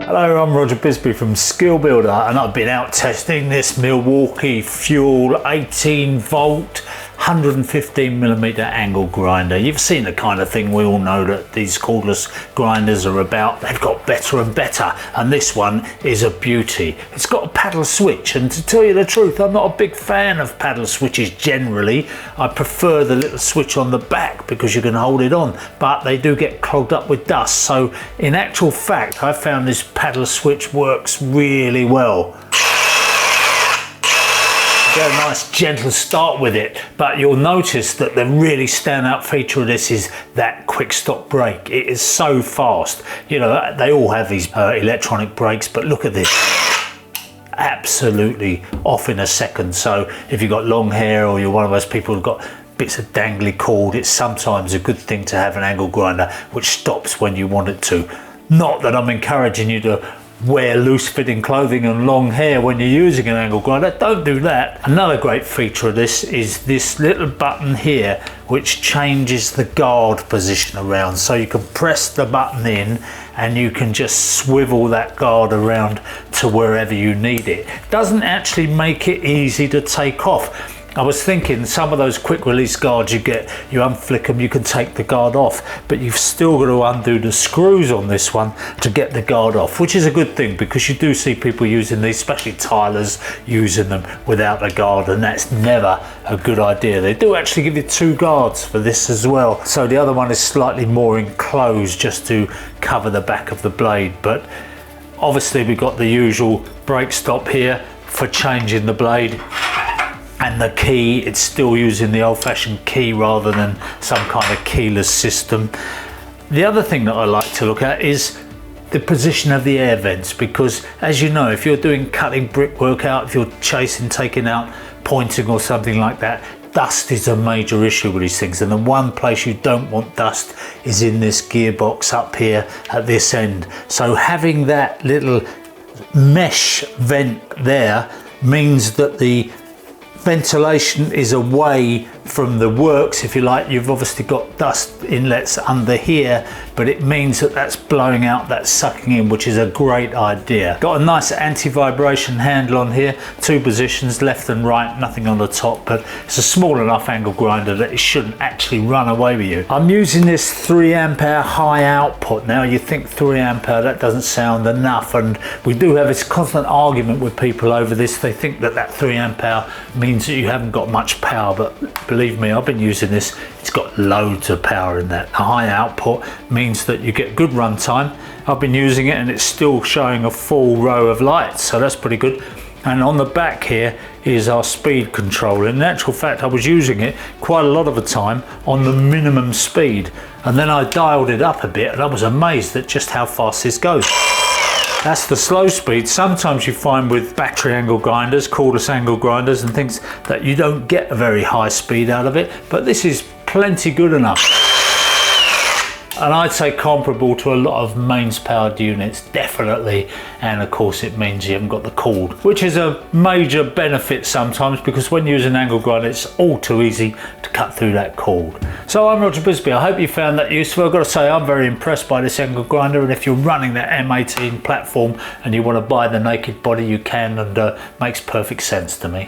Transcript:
Hello, I'm Roger Bisbee from Skill Builder, and I've been out testing this Milwaukee Fuel 18 volt 115mm angle grinder. You've seen the kind of thing we all know that these cordless grinders are about. They've got better and better, and this one is a beauty. It's got a paddle switch, and to tell you the truth, I'm not a big fan of paddle switches generally. I prefer the little switch on the back because you can hold it on, but they do get clogged up with dust. So in actual fact, I found this paddle switch works really well. Get a nice gentle start with it, but you'll notice that the really standout feature of this is that quick stop brake. It is so fast. You know, they all have these electronic brakes, but look at this. Absolutely off in a second. So if you've got long hair or you're one of those people who've got bits of dangly cord, it's sometimes a good thing to have an angle grinder which stops when you want it to. Not that I'm encouraging you to wear loose fitting clothing and long hair when you're using an angle grinder. Don't do that. Another great feature of this is this little button here which changes the guard position around, so you can press the button in and you can just swivel that guard around to wherever you need it. Doesn't actually make it easy to take off. I was thinking some of those quick release guards you get, you unflick them, you can take the guard off, but you've still got to undo the screws on this one to get the guard off, which is a good thing because you do see people using these, especially tilers, using them without a guard, and that's never a good idea. They do actually give you two guards for this as well. So the other one is slightly more enclosed just to cover the back of the blade, but obviously we've got the usual brake stop here for changing the blade. And the key, it's still using the old-fashioned key rather than some kind of keyless system. The other thing that I like to look at is the position of the air vents, because as you know, if you're doing cutting brickwork out, if you're chasing, taking out, pointing or something like that, dust is a major issue with these things, and the one place you don't want dust is in this gearbox up here at this end. So having that little mesh vent there means that the ventilation is away from the works, if you like. You've obviously got dust inlets under here, but it means that that's blowing out, that's sucking in, which is a great idea. Got a nice anti-vibration handle on here, two positions, left and right, nothing on the top, but it's a small enough angle grinder that it shouldn't actually run away with you. I'm using this 3 amp hour high output. Now you think 3 amp hour, that doesn't sound enough, and we do have this constant argument with people over this. They think that that 3 amp hour means that you haven't got much power, but believe me, I've been using this, it's got loads of power in that. A high output means that you get good run time. I've been using it and it's still showing a full row of lights, so that's pretty good. And on the back here is our speed control. In actual fact, I was using it quite a lot of the time on the minimum speed, and then I dialed it up a bit and I was amazed at just how fast this goes. That's the slow speed. Sometimes you find with battery angle grinders, cordless angle grinders and things, that you don't get a very high speed out of it, but this is plenty good enough. And I'd say comparable to a lot of mains powered units, definitely. And of course it means you haven't got the cord, which is a major benefit sometimes, because when you use an angle grinder, it's all too easy to cut through that cord. So I'm Roger Bisbee. I hope you found that useful. I've got to say, I'm very impressed by this angle grinder, and if you're running that M18 platform and you want to buy the naked body, you can, and makes perfect sense to me.